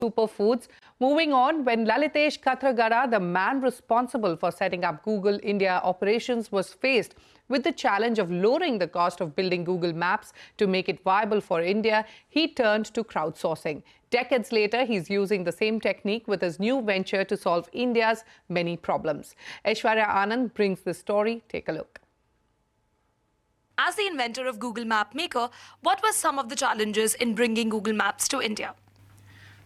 Superfoods. Moving on, when Lalitesh Katragadda, the man responsible for setting up Google India operations, was faced with the challenge of lowering the cost of building Google Maps to make it viable for India, he turned to crowdsourcing. Decades later, he's using the same technique with his new venture to solve India's many problems. Aishwarya Anand brings the story. Take a look. As the inventor of Google Map Maker, what were some of the challenges in bringing Google Maps to India?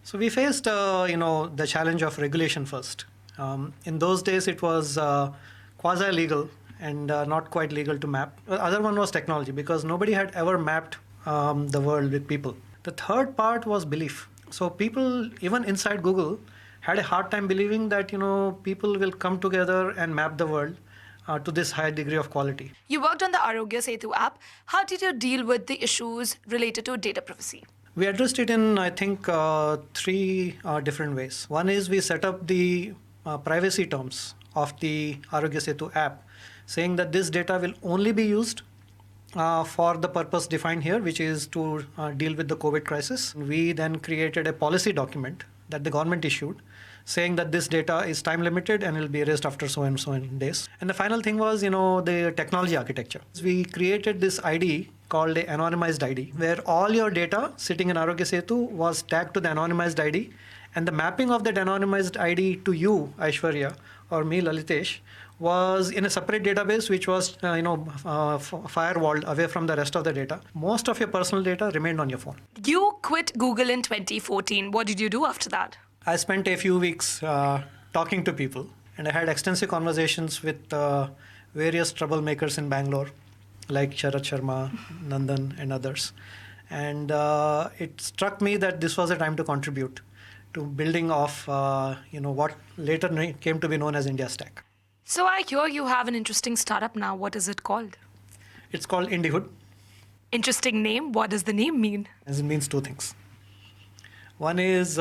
So we faced, the challenge of regulation first. In those days, it was quasi-legal and not quite legal to map. The other one was technology, because nobody had ever mapped the world with people. The third part was belief. So people, even inside Google, had a hard time believing that, people will come together and map the world to this high degree of quality. You worked on the Arogya Setu app. How did you deal with the issues related to data privacy? We addressed it in, I think, three different ways. One is we set up the privacy terms of the Arogya Setu app, saying that this data will only be used for the purpose defined here, which is to deal with the COVID crisis. We then created a policy document that the government issued, saying that this data is time limited and will be erased after so and so many days. And the final thing was, the technology architecture. We created this ID called a anonymized ID, where all your data sitting in Arogya Setu was tagged to the anonymized ID, and the mapping of that anonymized ID to you, Aishwarya, or me, Lalitesh, was in a separate database, which was, firewalled away from the rest of the data. Most of your personal data remained on your phone. You quit Google in 2014. What did you do after that? I spent a few weeks talking to people, and I had extensive conversations with various troublemakers in Bangalore, like Sharat Sharma, Nandan, and others. And it struck me that this was a time to contribute to building of, what later came to be known as India Stack. So I hear you have an interesting startup now. What is it called? It's called IndieHood. Interesting name. What does the name mean? It means two things. One is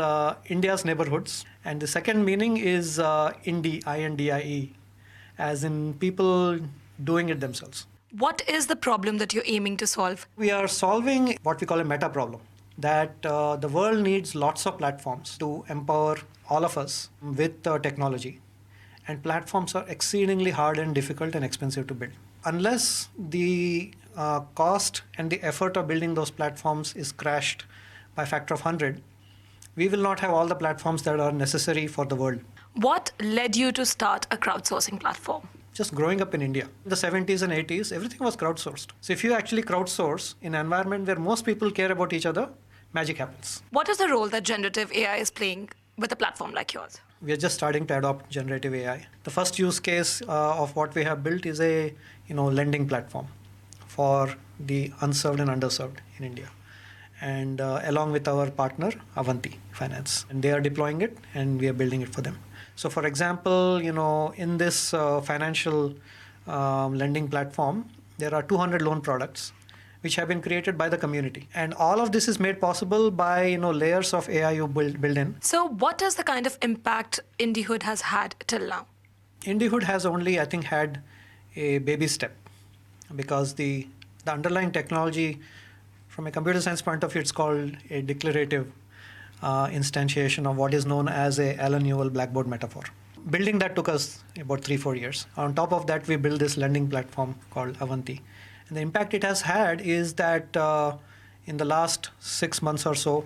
India's neighborhoods, and the second meaning is Indie, I-N-D-I-E, as in people doing it themselves. What is the problem that you're aiming to solve? We are solving what we call a meta problem, that the world needs lots of platforms to empower all of us with technology. And platforms are exceedingly hard and difficult and expensive to build. Unless the cost and the effort of building those platforms is crashed by a factor of 100, we will not have all the platforms that are necessary for the world. What led you to start a crowdsourcing platform? Just growing up in India. In the 70s and 80s, everything was crowdsourced. So if you actually crowdsource in an environment where most people care about each other, magic happens. What is the role that generative AI is playing with a platform like yours? We are just starting to adopt generative AI. The first use case of what we have built is a lending platform for the unserved and underserved in India. And along with our partner, Avanti Finance. And they are deploying it, and we are building it for them. So for example, in this financial lending platform, there are 200 loan products which have been created by the community. And all of this is made possible by layers of AI you build in. So what is the kind of impact IndieHood has had till now? IndieHood has only, I think, had a baby step, because the underlying technology, from a computer science point of view, it's called a declarative instantiation of what is known as a Alan Newell blackboard metaphor. Building that took us about 3-4 years. On top of that, we built this lending platform called Avanti. And the impact it has had is that in the last 6 months or so,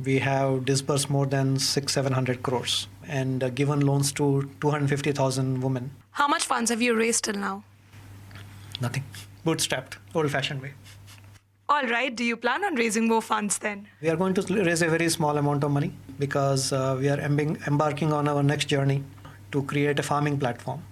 we have disbursed more than 600-700 crores and given loans to 250,000 women. How much funds have you raised till now? Nothing. Bootstrapped, old-fashioned way. All right. Do you plan on raising more funds then? We are going to raise a very small amount of money, because we are embarking on our next journey to create a farming platform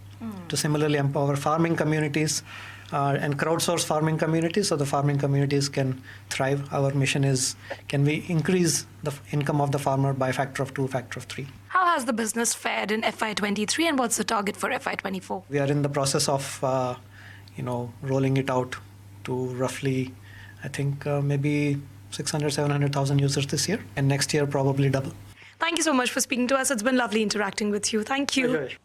to similarly empower farming communities and crowdsource farming communities so the farming communities can thrive. Our mission is, can we increase the income of the farmer by a factor of 2, factor of 3. How has the business fared in FY23, and what's the target for FY24? We are in the process of rolling it out to roughly, I think, maybe 600,000-700,000 users this year, and next year probably double. Thank you so much for speaking to us. It's been lovely interacting with you. Thank you. Pleasure.